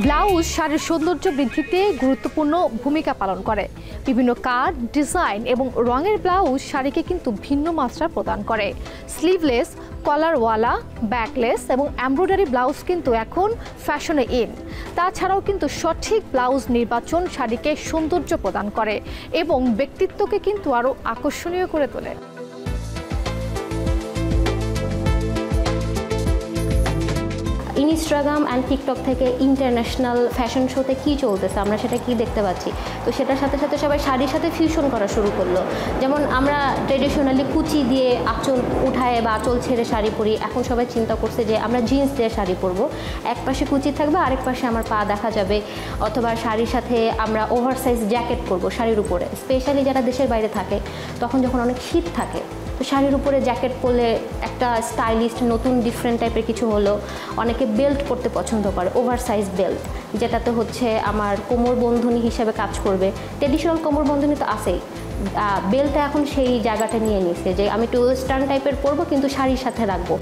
Blouse শাড়ির সৌন্দর্য বৃদ্ধিতে গুরুত্বপূর্ণ ভূমিকা পালন করে। বিভিন্ন কাট, ডিজাইন এবং রঙের ব্লাউজ শাড়িকে কিন্তু ভিন্ন মাত্রা প্রদান করে। স্লিভলেস, কলারওয়ালা, ব্যাকলেস এবং এমব্রয়ডারি ব্লাউজ কিন্তু এখন ফ্যাশনে ইন। তাছাড়াও কিন্তু সঠিক ব্লাউজ নির্বাচন শাড়িকে সৌন্দর্য প্রদান করে এবং ব্যক্তিত্বকে কিন্তু আরও আকর্ষণীয় করে তোলে। ইনস্টাগ্রাম অ্যান্ড টিকটক থেকে ইন্টারন্যাশনাল ফ্যাশন শোতে কী চলতেছে আমরা সেটা কি দেখতে পাচ্ছি, তো সেটার সাথে সাথে সবাই শাড়ির সাথে ফিউশন করা শুরু করলো। যেমন আমরা ট্রেডিশনালি কুচি দিয়ে আঁচল উঠায় বা আঁচল ছেড়ে শাড়ি পরি, এখন সবাই চিন্তা করছে যে আমরা জিন্স দিয়ে শাড়ি পরবো, এক পাশে কুচি থাকবে আরেক পাশে আমার পা দেখা যাবে, অথবা শাড়ির সাথে আমরা ওভারসাইজ জ্যাকেট পরবো শাড়ির উপরে। স্পেশালি যারা দেশের বাইরে থাকে তখন যখন অনেক শীত থাকে, তো শাড়ির উপরে জ্যাকেট পরলে একটা স্টাইলিশ নতুন ডিফারেন্ট টাইপের কিছু হলো। অনেকে বেল্ট পরতে পছন্দ করে, ওভারসাইজ বেল্ট, যেটাতে হচ্ছে আমার কোমর বন্ধনী হিসেবে কাজ করবে। ট্রেডিশনাল কোমর বন্ধনী তো আছেই, বেল্টটা এখন সেই জায়গাটা নিয়ে নিচ্ছে যে আমি একটু ওয়েস্টার্ন টাইপের পরবো কিন্তু শাড়ির সাথে রাখবো।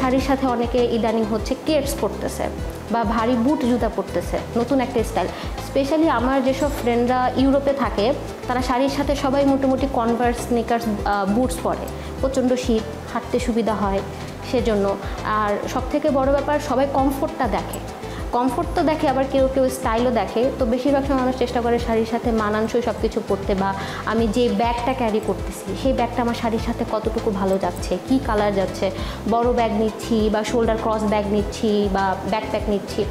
শাড়ির সাথে অনেকে ইদানিং হচ্ছে কেটস পরতেছে বা ভারী বুট জুতা পরতেছে, নতুন একটা স্টাইল। স্পেশালি আমার যেসব ফ্রেন্ডরা ইউরোপে থাকে তারা শাড়ির সাথে সবাই মোটামুটি কনভার্স, স্নিকার্স, বুটস পরে। প্রচণ্ড শীত, হাঁটতে সুবিধা হয় সেজন্য। আর সবথেকে বড় ব্যাপার, সবাই কমফোর্টটা দেখে। কমফোর্ট তো দেখে, আবার কেউ কেউ স্টাইলও দেখে। তো বেশিরভাগ সময় মানুষ চেষ্টা করে শাড়ির সাথে মানানসই সব কিছু পরতে, বা আমি যে ব্যাগটা ক্যারি করতেছি সেই ব্যাগটা আমার শাড়ির সাথে কতটুকু ভালো যাচ্ছে, কি কালার যাচ্ছে। বড় ব্যাগ নিচ্ছি বা শোল্ডার ক্রস ব্যাগ নিচ্ছি বা ব্যাকপ্যাক নিচ্ছি।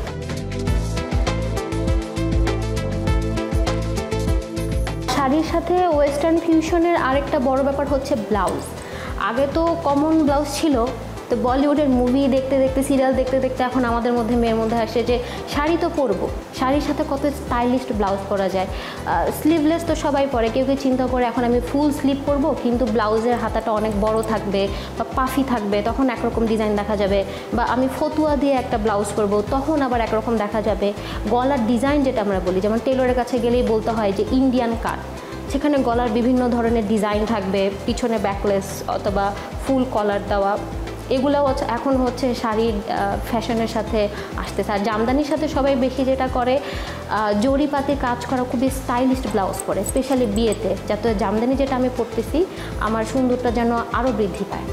শাড়ির সাথে ওয়েস্টার্ন ফিউশনের আরেকটা বড় ব্যাপার হচ্ছে ব্লাউজ। আগে তো কমন ব্লাউজ ছিল, তো বলিউডের মুভি দেখতে দেখতে, সিরিয়াল দেখতে দেখতে এখন আমাদের মধ্যে, মেয়ের মধ্যে আসে যে শাড়ি তো পরবো, শাড়ির সাথে কত স্টাইলিশ ব্লাউজ পরা যায়। স্লিভলেস তো সবাই পরে, কেউ কেউ চিন্তা করে এখন আমি ফুল স্লিভ পরবো কিন্তু ব্লাউজের হাতাটা অনেক বড় থাকবে বা পাফি থাকবে, তখন একরকম ডিজাইন দেখা যাবে। বা আমি ফতুয়া দিয়ে একটা ব্লাউজ করবো, তখন আবার একরকম দেখা যাবে। গলার ডিজাইন যেটা আমরা বলি, যেমন টেলরের কাছে গেলেই বলতে হয় যে ইন্ডিয়ান কাট, সেখানে গলার বিভিন্ন ধরনের ডিজাইন থাকবে, পিছনে ব্যাকলেস অথবা ফুল কলার দেওয়া। এগুলো এখন হচ্ছে শাড়ির ফ্যাশনের সাথে আসতেছে। আর জামদানির সাথে সবাই বেশি যেটা করে, জরিপাতি কাজ করা খুবই স্টাইলিশ ব্লাউজ পরে, স্পেশালি বিয়েতে, যাতে জামদানি যেটা আমি পরতেছি আমার সুন্দরটা যেন আরও বৃদ্ধি পায়।